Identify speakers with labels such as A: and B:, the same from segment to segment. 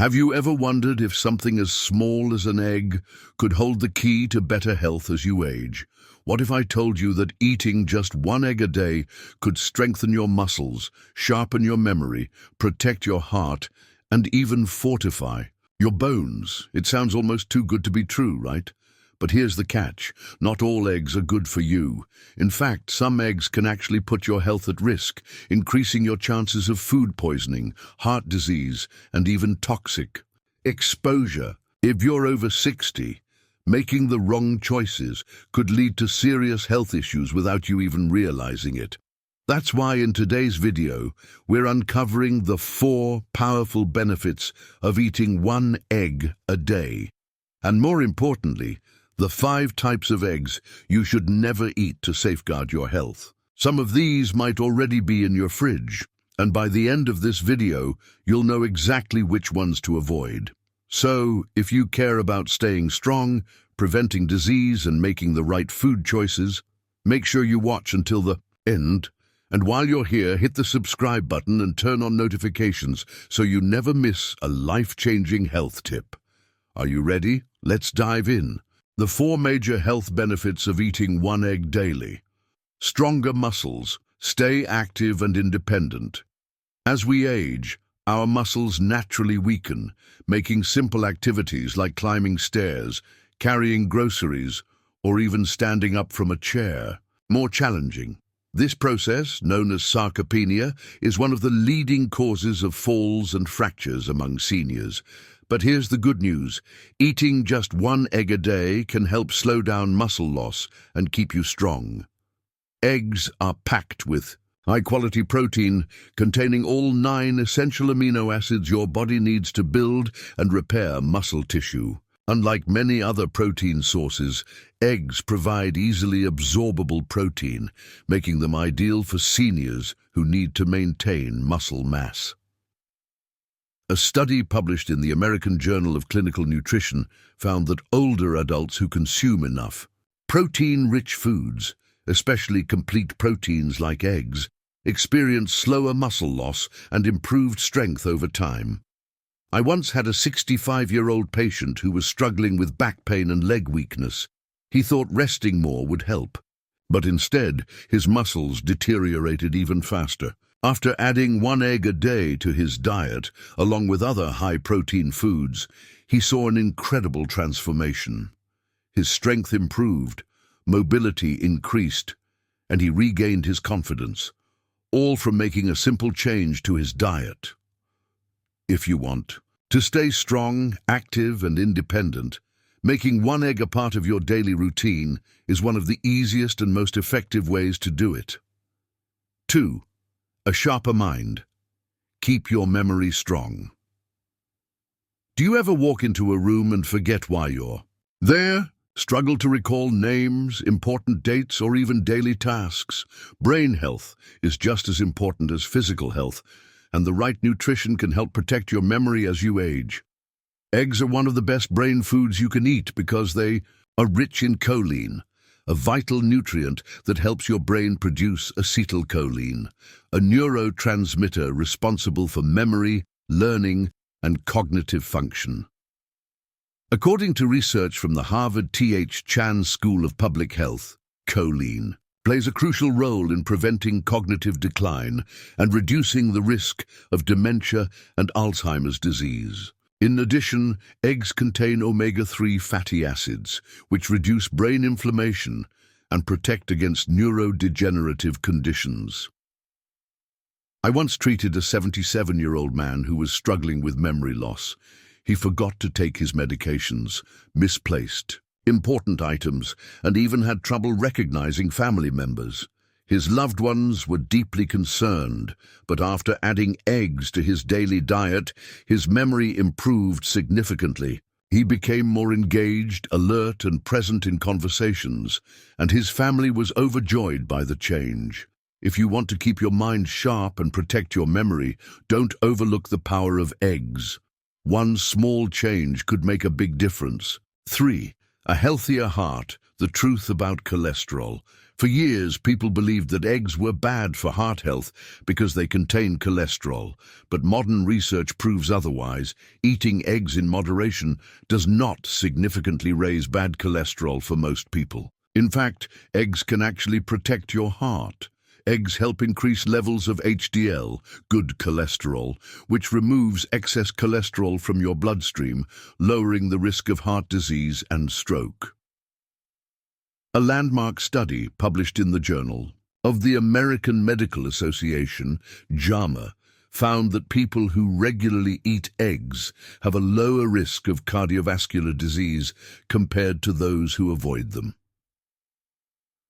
A: Have you ever wondered if something as small as an egg could hold the key to better health as you age? What if I told you that eating just one egg a day could strengthen your muscles, sharpen your memory, protect your heart, and even fortify your bones? It sounds almost too good to be true, right? But here's the catch. Not all eggs are good for you. In fact, some eggs can actually put your health at risk, increasing your chances of food poisoning, heart disease, and even toxic exposure. If you're over 60, making the wrong choices could lead to serious health issues without you even realizing it. That's why in today's video, we're uncovering the 4 powerful benefits of eating one egg a day. And more importantly, the 5 types of eggs you should never eat to safeguard your health. Some of these might already be in your fridge, and by the end of this video, you'll know exactly which ones to avoid. So, if you care about staying strong, preventing disease, and making the right food choices, make sure you watch until the end. And while you're here, hit the subscribe button and turn on notifications so you never miss a life-changing health tip. Are you ready? Let's dive in. The 4 major health benefits of eating one egg daily. Stronger muscles. Stay active and independent. As we age, our muscles naturally weaken, making simple activities like climbing stairs, carrying groceries, or even standing up from a chair more challenging. This process, known as sarcopenia, is one of the leading causes of falls and fractures among seniors. But here's the good news. Eating just one egg a day can help slow down muscle loss and keep you strong. Eggs are packed with high-quality protein containing all 9 essential amino acids your body needs to build and repair muscle tissue. Unlike many other protein sources, eggs provide easily absorbable protein, making them ideal for seniors who need to maintain muscle mass. A study published in the American Journal of Clinical Nutrition found that older adults who consume enough protein-rich foods, especially complete proteins like eggs, experience slower muscle loss and improved strength over time. I once had a 65-year-old patient who was struggling with back pain and leg weakness. He thought resting more would help, but instead his muscles deteriorated even faster. After adding one egg a day to his diet, along with other high-protein foods, he saw an incredible transformation. His strength improved, mobility increased, and he regained his confidence, all from making a simple change to his diet. If you want to stay strong, active, and independent, making one egg a part of your daily routine is one of the easiest and most effective ways to do it. 2. A sharper mind. Keep your memory strong. Do you ever walk into a room and forget why you're there? Struggle to recall names, important dates, or even daily tasks? Brain health is just as important as physical health, and the right nutrition can help protect your memory as you age. Eggs are one of the best brain foods you can eat because they are rich in choline, a vital nutrient that helps your brain produce acetylcholine, a neurotransmitter responsible for memory, learning, and cognitive function. According to research from the Harvard T.H. Chan School of Public Health, choline plays a crucial role in preventing cognitive decline and reducing the risk of dementia and Alzheimer's disease. In addition, eggs contain omega-3 fatty acids, which reduce brain inflammation and protect against neurodegenerative conditions. I once treated a 77-year-old man who was struggling with memory loss. He forgot to take his medications, misplaced important items, and even had trouble recognizing family members. His loved ones were deeply concerned, but after adding eggs to his daily diet, his memory improved significantly. He became more engaged, alert, and present in conversations, and his family was overjoyed by the change. If you want to keep your mind sharp and protect your memory, don't overlook the power of eggs. One small change could make a big difference. 3. A healthier heart. The truth about cholesterol. For years, people believed that eggs were bad for heart health because they contain cholesterol. But modern research proves otherwise. Eating eggs in moderation does not significantly raise bad cholesterol for most people. In fact, eggs can actually protect your heart. Eggs help increase levels of HDL, good cholesterol, which removes excess cholesterol from your bloodstream, lowering the risk of heart disease and stroke. A landmark study published in the Journal of the American Medical Association, JAMA, found that people who regularly eat eggs have a lower risk of cardiovascular disease compared to those who avoid them.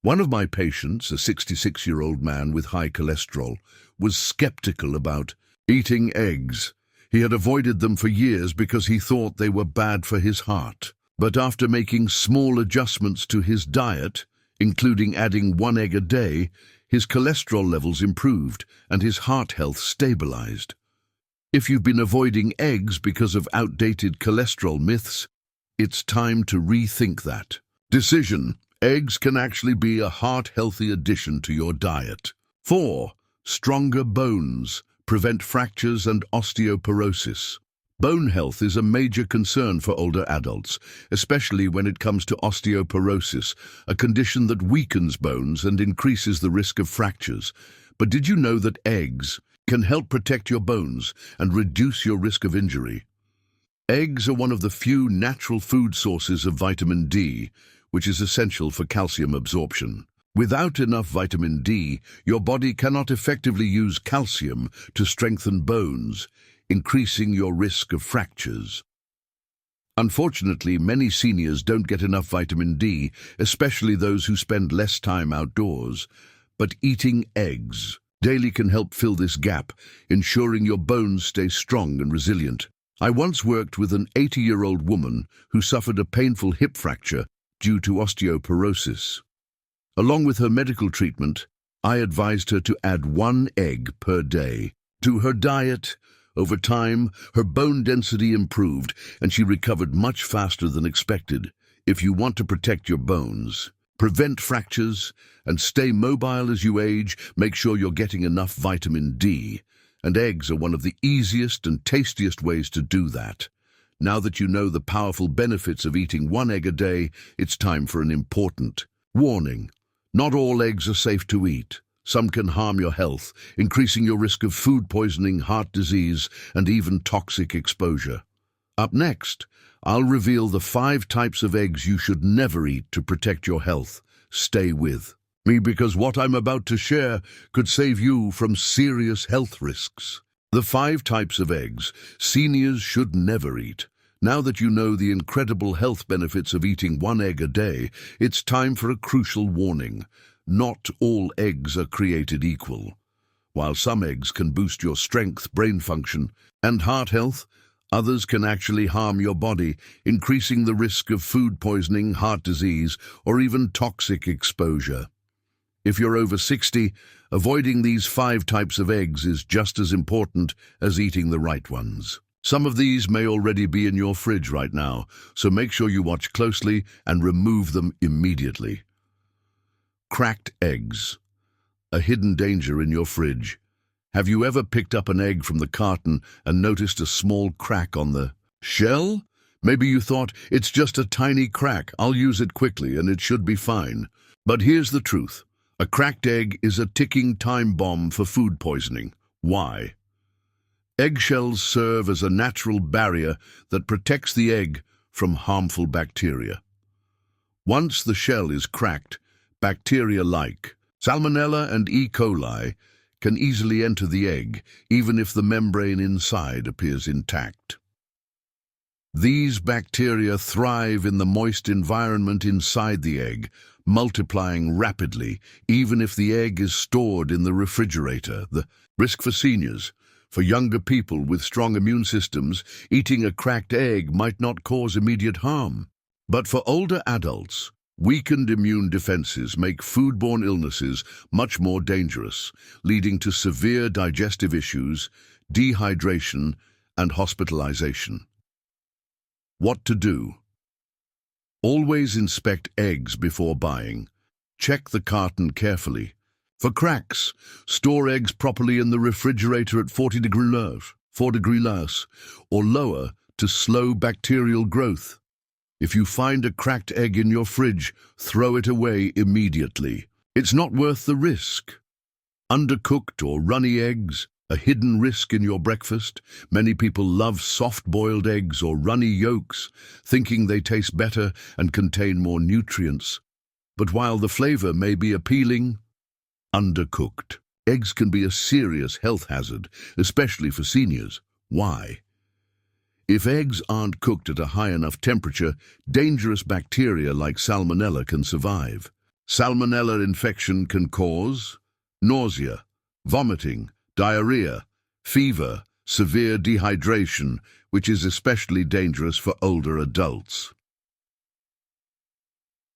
A: One of my patients, a 66-year-old man with high cholesterol, was skeptical about eating eggs. He had avoided them for years because he thought they were bad for his heart. But after making small adjustments to his diet, including adding 1 egg a day, his cholesterol levels improved and his heart health stabilized. If you've been avoiding eggs because of outdated cholesterol myths, it's time to rethink that decision. Eggs can actually be a heart-healthy addition to your diet. 4. Stronger bones. Prevent fractures and osteoporosis. Bone health is a major concern for older adults, especially when it comes to osteoporosis, a condition that weakens bones and increases the risk of fractures. But did you know that eggs can help protect your bones and reduce your risk of injury? Eggs are one of the few natural food sources of vitamin D, which is essential for calcium absorption. Without enough vitamin D, your body cannot effectively use calcium to strengthen bones, increasing your risk of fractures. Unfortunately, many seniors don't get enough vitamin D, especially those who spend less time outdoors. But eating eggs daily can help fill this gap, ensuring your bones stay strong and resilient. I once worked with an 80-year-old woman who suffered a painful hip fracture due to osteoporosis. Along with her medical treatment, I advised her to add 1 egg per day to her diet. Over time, her bone density improved and she recovered much faster than expected. If you want to protect your bones, prevent fractures, and stay mobile as you age, make sure you're getting enough vitamin D. And eggs are one of the easiest and tastiest ways to do that. Now that you know the powerful benefits of eating 1 egg a day, it's time for an important warning. Not all eggs are safe to eat. Some can harm your health, increasing your risk of food poisoning, heart disease, and even toxic exposure. Up next, I'll reveal the 5 types of eggs you should never eat to protect your health. Stay with me because what I'm about to share could save you from serious health risks. The 5 types of eggs seniors should never eat. Now that you know the incredible health benefits of eating 1 egg a day, it's time for a crucial warning. Not all eggs are created equal. While some eggs can boost your strength, brain function, and heart health, others can actually harm your body, increasing the risk of food poisoning, heart disease, or even toxic exposure. If you're over 60, avoiding these 5 types of eggs is just as important as eating the right ones. Some of these may already be in your fridge right now, so make sure you watch closely and remove them immediately. Cracked eggs. A hidden danger in your fridge. Have you ever picked up an egg from the carton and noticed a small crack on the shell? Maybe you thought, it's just a tiny crack, I'll use it quickly and it should be fine. But here's the truth. A cracked egg is a ticking time bomb for food poisoning. Why? Eggshells serve as a natural barrier that protects the egg from harmful bacteria. Once the shell is cracked, bacteria like Salmonella and E. coli can easily enter the egg, even if the membrane inside appears intact. These bacteria thrive in the moist environment inside the egg, multiplying rapidly, even if the egg is stored in the refrigerator. The risk for seniors. For younger people with strong immune systems, eating a cracked egg might not cause immediate harm. But for older adults, weakened immune defenses make foodborne illnesses much more dangerous, leading to severe digestive issues, dehydration, and hospitalization. What to do? Always inspect eggs before buying. Check the carton carefully. For cracks, store eggs properly in the refrigerator at 4 degrees or lower to slow bacterial growth. If you find a cracked egg in your fridge, throw it away immediately. It's not worth the risk. Undercooked or runny eggs, a hidden risk in your breakfast. Many people love soft-boiled eggs or runny yolks, thinking they taste better and contain more nutrients. But while the flavor may be appealing, undercooked eggs can be a serious health hazard, especially for seniors. Why? If eggs aren't cooked at a high enough temperature, dangerous bacteria like salmonella can survive. Salmonella infection can cause nausea, vomiting, diarrhea, fever, severe dehydration, which is especially dangerous for older adults.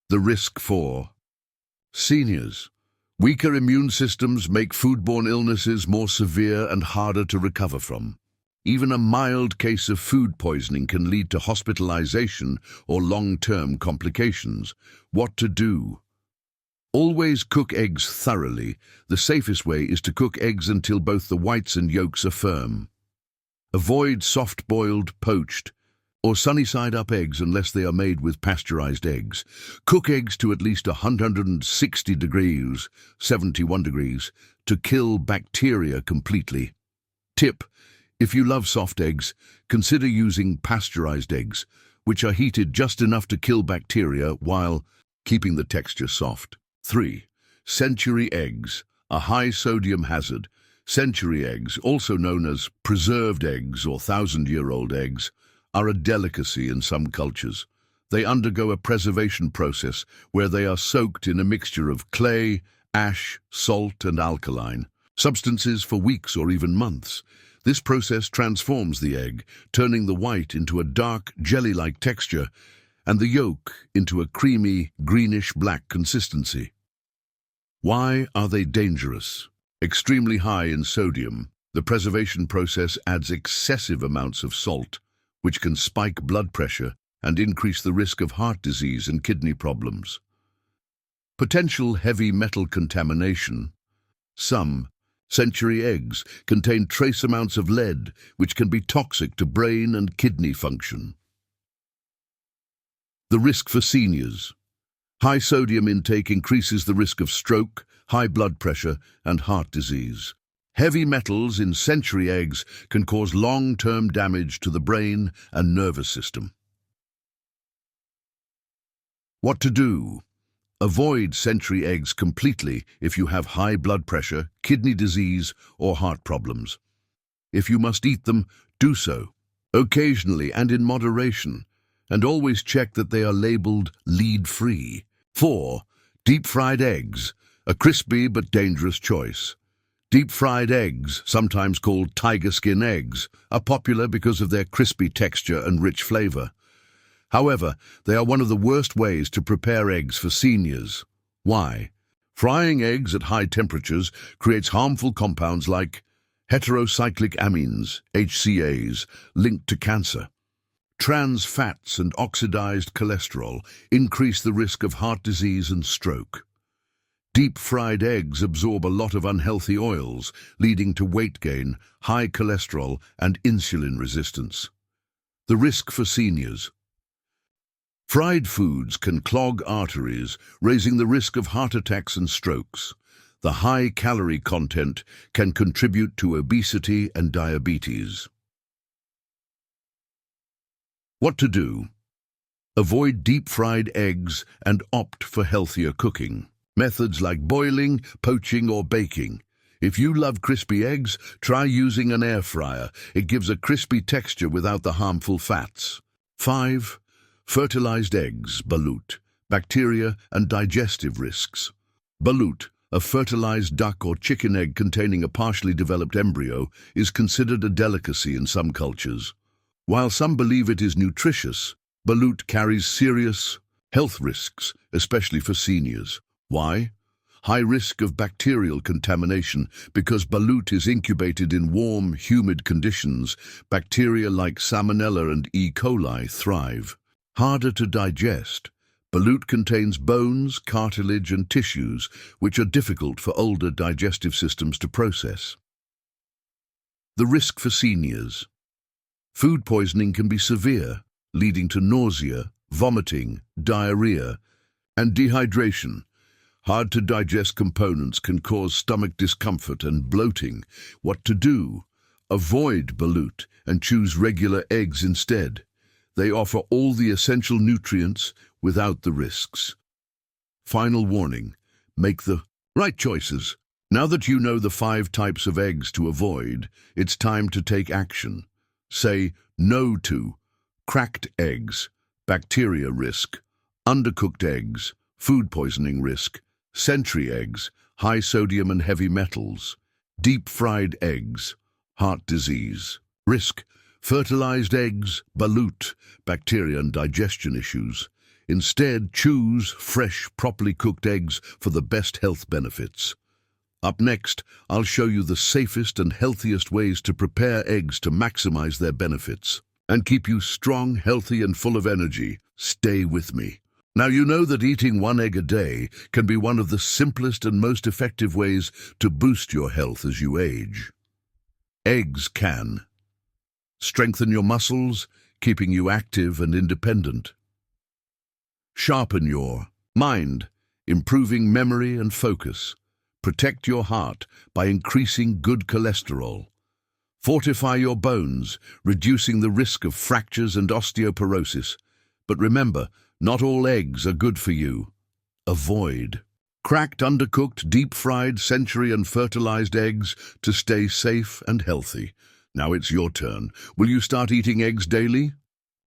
A: The risk for seniors. Weaker immune systems make foodborne illnesses more severe and harder to recover from. Even a mild case of food poisoning can lead to hospitalization or long-term complications. What to do? Always cook eggs thoroughly. The safest way is to cook eggs until both the whites and yolks are firm. Avoid soft-boiled, poached, or sunny-side-up eggs unless they are made with pasteurized eggs. Cook eggs to at least 160 degrees, 71 degrees, to kill bacteria completely. Tip: if you love soft eggs, consider using pasteurized eggs, which are heated just enough to kill bacteria while keeping the texture soft. 3. Century eggs, a high-sodium hazard. Century eggs, also known as preserved eggs or thousand-year-old eggs, are a delicacy in some cultures. They undergo a preservation process where they are soaked in a mixture of clay, ash, salt, and alkaline substances for weeks or even months. This process transforms the egg, turning the white into a dark, jelly-like texture and the yolk into a creamy, greenish-black consistency. Why are they dangerous? Extremely high in sodium, the preservation process adds excessive amounts of salt, which can spike blood pressure and increase the risk of heart disease and kidney problems. Potential heavy metal contamination. Some century eggs contain trace amounts of lead, which can be toxic to brain and kidney function. The risk for seniors. High sodium intake increases the risk of stroke, high blood pressure, and heart disease. Heavy metals in century eggs can cause long-term damage to the brain and nervous system. What to do? Avoid century eggs completely if you have high blood pressure, kidney disease, or heart problems. If you must eat them, do so occasionally and in moderation, and always check that they are labeled lead-free. 4. Deep-fried eggs, a crispy but dangerous choice. Deep-fried eggs, sometimes called tiger skin eggs, are popular because of their crispy texture and rich flavor. However, they are one of the worst ways to prepare eggs for seniors. Why? Frying eggs at high temperatures creates harmful compounds like heterocyclic amines, HCAs, linked to cancer. Trans fats and oxidized cholesterol increase the risk of heart disease and stroke. Deep-fried eggs absorb a lot of unhealthy oils, leading to weight gain, high cholesterol, and insulin resistance. The risk for seniors. Fried foods can clog arteries, raising the risk of heart attacks and strokes. The high-calorie content can contribute to obesity and diabetes. What to do? Avoid deep-fried eggs and opt for healthier cooking. Methods like boiling, poaching, or baking. If you love crispy eggs, try using an air fryer. It gives a crispy texture without the harmful fats. 5. Fertilized eggs, balut, bacteria and digestive risks. Balut, a fertilized duck or chicken egg containing a partially developed embryo, is considered a delicacy in some cultures. While some believe it is nutritious, balut carries serious health risks, especially for seniors. Why? High risk of bacterial contamination. Because balut is incubated in warm, humid conditions, bacteria like Salmonella and E. coli thrive. Harder to digest. Balut contains bones, cartilage, and tissues, which are difficult for older digestive systems to process. The risk for seniors. Food poisoning can be severe, leading to nausea, vomiting, diarrhea, and dehydration. Hard-to-digest components can cause stomach discomfort and bloating. What to do? Avoid balut and choose regular eggs instead. They offer all the essential nutrients without the risks. Final warning: make the right choices. Now that you know the 5 types of eggs to avoid, it's time to take action. Say no to cracked eggs, bacteria risk; undercooked eggs, food poisoning risk; century eggs, high sodium and heavy metals; deep-fried eggs, heart disease risk; fertilized eggs, balut, bacteria and digestion issues. Instead, choose fresh, properly cooked eggs for the best health benefits. Up next, I'll show you the safest and healthiest ways to prepare eggs to maximize their benefits and keep you strong, healthy, and full of energy. Stay with me. Now, you know that eating 1 egg a day can be one of the simplest and most effective ways to boost your health as you age. Eggs can strengthen your muscles, keeping you active and independent. Sharpen your mind, improving memory and focus. Protect your heart by increasing good cholesterol. Fortify your bones, reducing the risk of fractures and osteoporosis. But remember, not all eggs are good for you. Avoid cracked, undercooked, deep-fried, century and fertilized eggs to stay safe and healthy. Now it's your turn. Will you start eating eggs daily?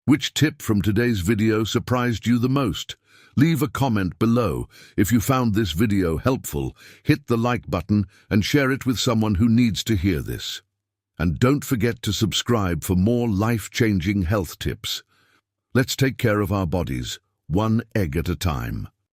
A: Which tip from today's video surprised you the most? Leave a comment below. If you found this video helpful, hit the like button and share it with someone who needs to hear this. And don't forget to subscribe for more life-changing health tips. Let's take care of our bodies, 1 egg at a time.